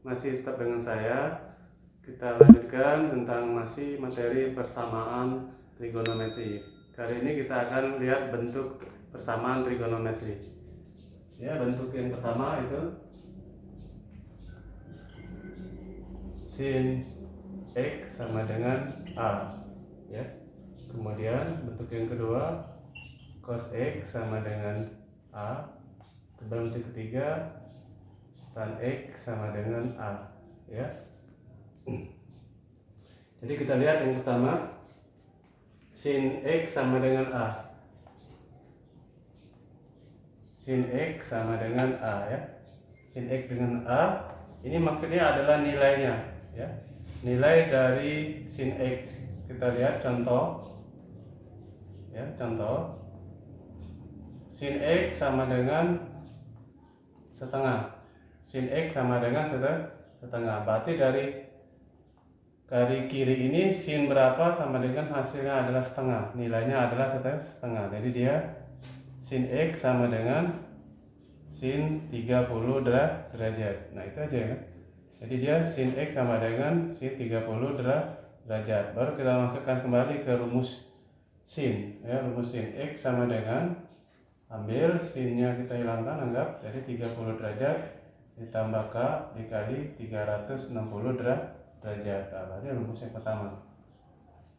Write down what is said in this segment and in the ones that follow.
masih tetap dengan saya. Kita lanjutkan tentang masih materi persamaan trigonometri. Kali ini kita akan lihat bentuk persamaan trigonometri. Ya, bentuk yang pertama itu sin X sama dengan A. Ya. Kemudian bentuk yang kedua cos X sama dengan A. Bentuk ketiga tan X sama dengan A. Ya. Jadi kita lihat yang pertama, sin X sama dengan A. Sin X sama dengan A ya. Sin X dengan A, ini maksudnya adalah nilainya ya. Nilai dari sin X. Kita lihat contoh. Ya, contoh. Sin X sama dengan setengah. Sin X sama dengan setengah. Berarti dari kiri ini sin berapa sama dengan hasilnya adalah setengah, nilainya adalah setengah. Jadi dia sin X sama dengan sin 30 derajat. Nah itu aja ya. Jadi dia sin X sama dengan sin 30 derajat. Baru kita masukkan kembali ke rumus sin ya. Rumus sin X sama dengan, ambil sinnya kita hilangkan, anggap jadi 30 derajat ditambah K dikali 360 derajat. Nah, ini rumus yang pertama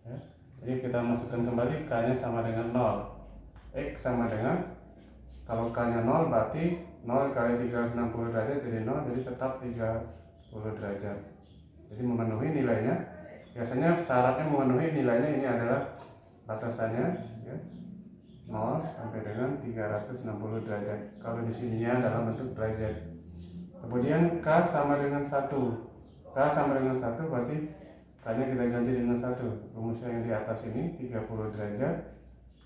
ya. Jadi kita masukkan kembali, K nya sama dengan 0, X sama dengan, kalau K nya 0 berarti 0 kali 360 derajat jadi 0, jadi tetap 30 derajat. Jadi memenuhi nilainya. Biasanya syaratnya memenuhi nilainya ini adalah batasannya ya, 0 sampai dengan 360 derajat. Kalau di sininya dalam bentuk derajat. Kemudian K sama dengan 1. K sama dengan 1 berarti K-nya kita ganti dengan 1. Rumusnya yang di atas ini 30 derajat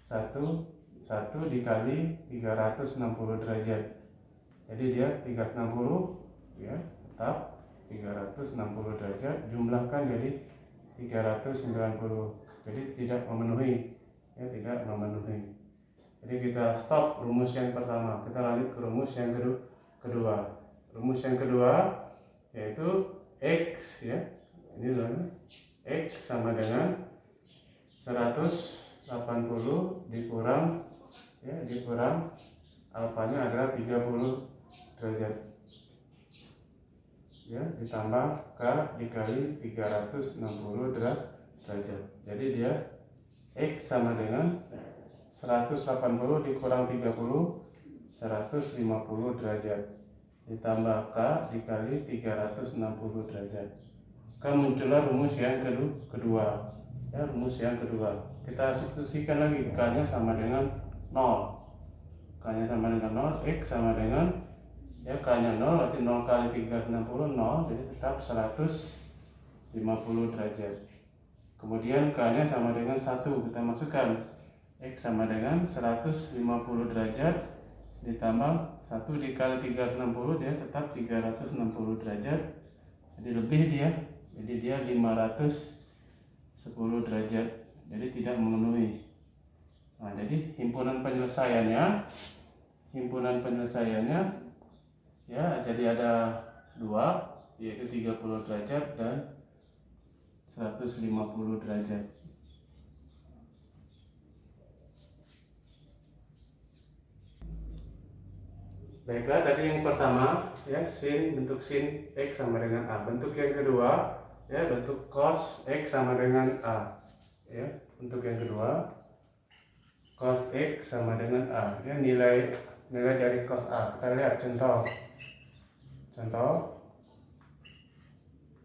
1 dikali 360 derajat. Jadi dia 360 ya, tetap 360 derajat, jumlahkan jadi 390. Jadi tidak memenuhi ya, tidak memenuhi. Jadi kita stop rumus yang pertama, kita lanjut ke rumus yang kedua. Rumus yang kedua yaitu X ya. Ini adalah X sama dengan 180 dikurang ya, dikurang alfanya adalah 30 derajat. Ya, ditambah K dikali 360 derajat. Jadi dia X sama dengan 180 dikurang 30, 150 derajat, ditambah K dikali 360 derajat. Muncullah rumus yang kedua ya, rumus yang kedua. Kita substitusikan lagi, K nya sama dengan 0, K nya sama dengan 0, X sama dengan ya, K nya 0 berarti 0 kali 360 0, jadi tetap 150 derajat. Kemudian K nya sama dengan 1, kita masukkan, X sama dengan 150 derajat ditambah 1 dikali 360, dia tetap 360 derajat. Jadi lebih dia, jadi dia 510 derajat. Jadi tidak memenuhi. Nah, jadi himpunan penyelesaiannya ya, jadi ada 2, yaitu 30 derajat dan 150 derajat. Baiklah, tadi yang pertama ya, sin, bentuk sin X sama dengan A. Bentuk yang kedua ya, bentuk cos X sama dengan A ya. Bentuk yang kedua cos X sama dengan A ya, nilai dari cos A. Kita lihat contoh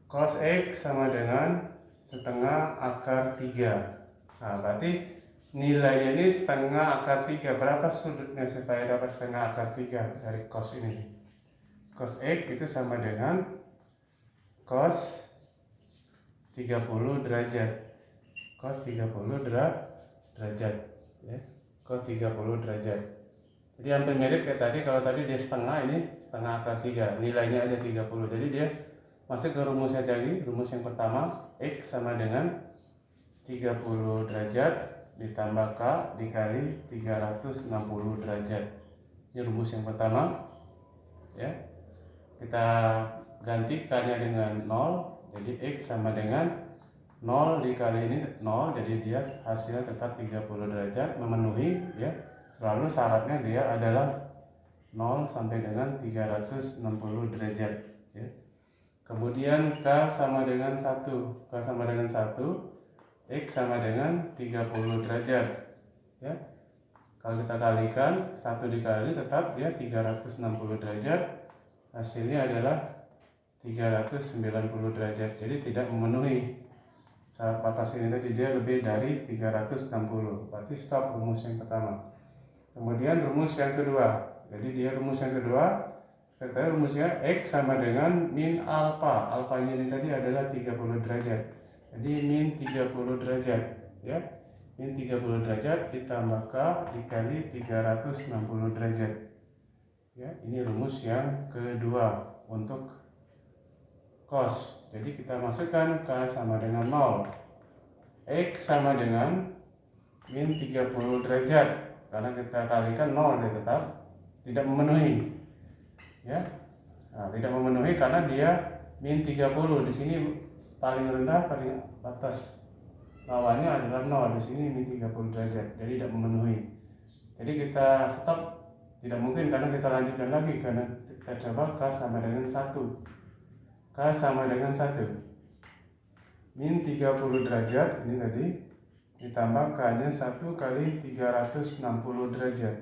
cos X sama dengan setengah akar 3. Nah, berarti nilainya ini setengah akar 3. Berapa sudutnya supaya dapat setengah akar 3 dari cos ini? Cos X itu sama dengan cos 30 derajat. Cos 30 derajat ya. Cos 30 derajat. Jadi hampir mirip kayak tadi. Kalau tadi dia setengah, ini setengah akar 3. Nilainya aja 30. Jadi dia masuk ke rumusnya lagi. Rumus yang pertama, X sama dengan 30 derajat ditambah K dikali 360 derajat. Ini rumus yang pertama ya. Kita ganti K-nya dengan 0, jadi X sama dengan 0 dikali ini 0, jadi dia hasilnya tetap 30 derajat, memenuhi ya. Selalu syaratnya dia adalah 0 sampai dengan 360 derajat ya. Kemudian K sama dengan 1, K sama dengan 1, X sama dengan 30 derajat ya. Kalau kita kalikan 1 dikali tetap dia 360 derajat, hasilnya adalah 390 derajat. Jadi tidak memenuhi syarat batas ini tadi, dia lebih dari 360. Berarti stop rumus yang pertama. Kemudian rumus yang kedua. Jadi dia rumus yang kedua, kita rumusnya X sama dengan min alfa. Alfanya ini tadi adalah 30 derajat. Jadi min 30 derajat ya. Min 30 derajat ditambah K dikali 360 derajat. Ya, ini rumus yang kedua untuk cos. Jadi kita masukkan K sama dengan 0. X sama dengan min 30 derajat. Karena kita kalikan 0, dia tetap tidak memenuhi. Ya. Nah, tidak memenuhi karena dia min 30. Di sini paling rendah, paling atas lawannya adalah 0. Di sini min 30 derajat. Jadi tidak memenuhi. Jadi kita stop. Tidak mungkin karena kita lanjutkan lagi, karena kita coba K sama dengan 1. K sama dengan 1. Min 30 derajat ini tadi ditambah K-nya 1 kali 360 derajat.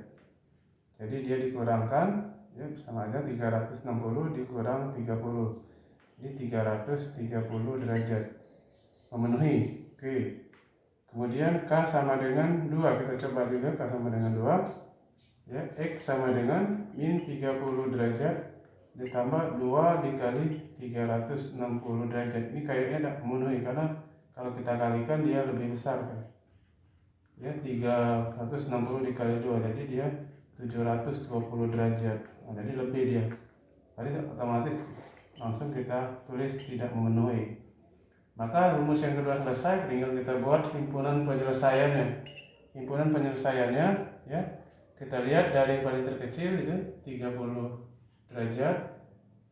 Jadi dia dikurangkan ya, sama aja 360 dikurang 30. Ini 330 derajat. Memenuhi. Oke. Kemudian K sama dengan 2. Kita coba juga K sama dengan 2. Ya, X sama dengan min 30 derajat ditambah 2 dikali 360 derajat. Ini kayaknya tidak memenuhi karena kalau kita kalikan dia lebih besar kan. Ya, 360 dikali 2, jadi dia 720 derajat. Nah, jadi lebih dia. Jadi otomatis langsung kita tulis tidak memenuhi. Maka rumus yang kedua selesai, tinggal kita buat himpunan penyelesaiannya. Himpunan penyelesaiannya ya. Kita lihat dari paling terkecil itu 30 derajat.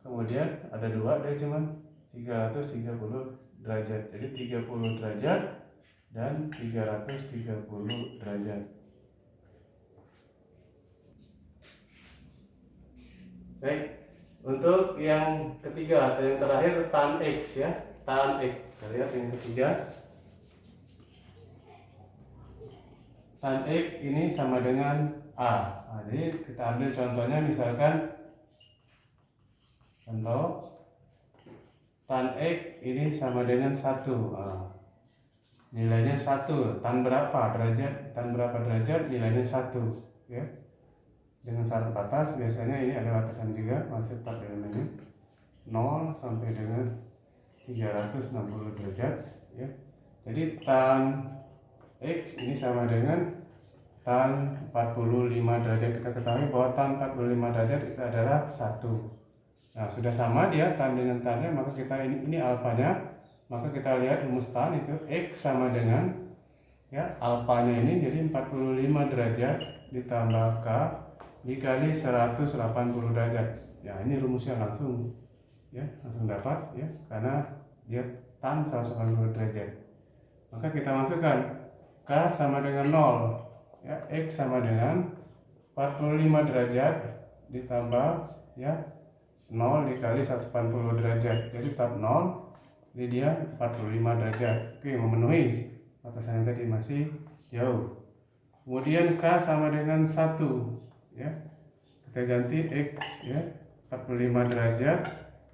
Kemudian ada 2, dia cuma 330 derajat. Jadi 30 derajat dan 330 derajat. Baik, untuk yang ketiga atau yang terakhir tan X ya, tan X. Kita lihat yang ketiga. Tan X ini sama dengan A. Nah, jadi kita ambil contohnya, misalkan contoh tan X ini sama dengan 1. Nah, nilainya 1. Tan berapa derajat? Tan berapa derajat? Nilainya 1 ya. Dengan syarat batas, biasanya ini ada batasan juga, masih tetap elemennya 0 sampai dengan 360 derajat ya. Jadi tan X ini sama dengan tan 45 derajat. Kita ketahui bahwa tan 45 derajat itu adalah 1. Nah, sudah sama dia tan dengan tannya, maka kita ini alfanya, maka kita lihat rumus tan itu X sama dengan ya alfanya ini, jadi 45 derajat ditambah K dikali 180 derajat. Ya, ini rumusnya langsung ya, langsung dapat ya, karena dia tan 180 derajat. Maka kita masukkan K sama dengan 0. Ya, X sama dengan 45 derajat ditambah ya 0 dikali 180 derajat. Jadi tetap 0. Jadi dia 45 derajat. Oke, memenuhi batasannya tadi, masih jauh. Kemudian K sama dengan 1 ya. Kita ganti X ya, 45 derajat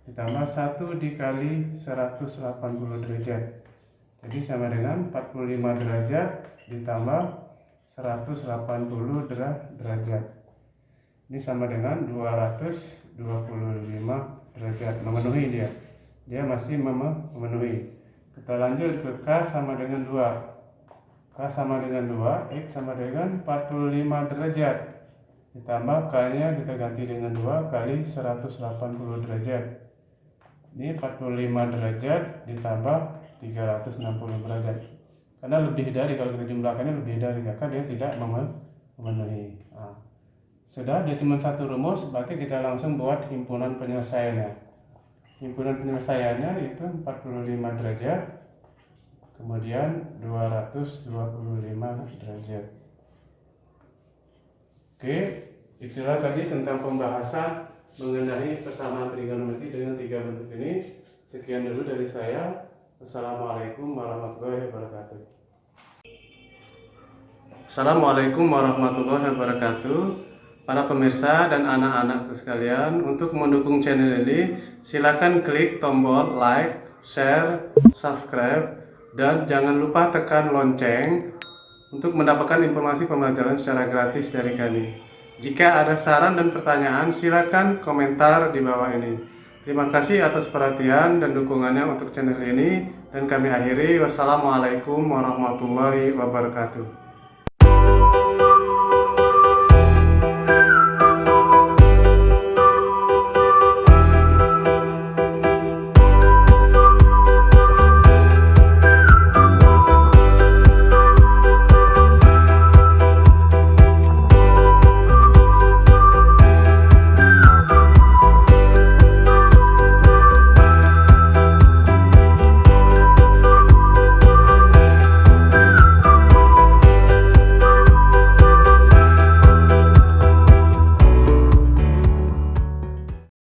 ditambah 1 dikali 180 derajat. Jadi sama dengan 45 derajat ditambah 180 derajat. Ini sama dengan 225 derajat. Memenuhi dia. Dia masih memenuhi. Kita lanjut ke K sama dengan 2. K sama dengan 2, X sama dengan 45 derajat. Ditambah K-nya kita ganti dengan 2 kali 180 derajat. Ini 45 derajat ditambah 360 derajat. Karena lebih dari, kalau kita jumlahkannya lebih dari, maka dia tidak memenuhi. Nah, sudah, dia cuma satu rumus, berarti kita langsung buat himpunan penyelesaiannya. himpunan penyelesaiannya itu 45 derajat, kemudian 225 derajat. Oke, itulah tadi tentang pembahasan mengenai persamaan trigonometri dengan 3 bentuk ini. Sekian dulu dari saya. Assalamualaikum warahmatullahi wabarakatuh. Assalamualaikum warahmatullahi wabarakatuh. Para pemirsa dan anak-anakku sekalian, untuk mendukung channel ini, silakan klik tombol like, share, subscribe, dan jangan lupa tekan lonceng untuk mendapatkan informasi pembelajaran secara gratis dari kami. Jika ada saran dan pertanyaan, silakan komentar di bawah ini. Terima kasih atas perhatian dan dukungannya untuk channel ini, dan kami akhiri. Wassalamualaikum warahmatullahi wabarakatuh.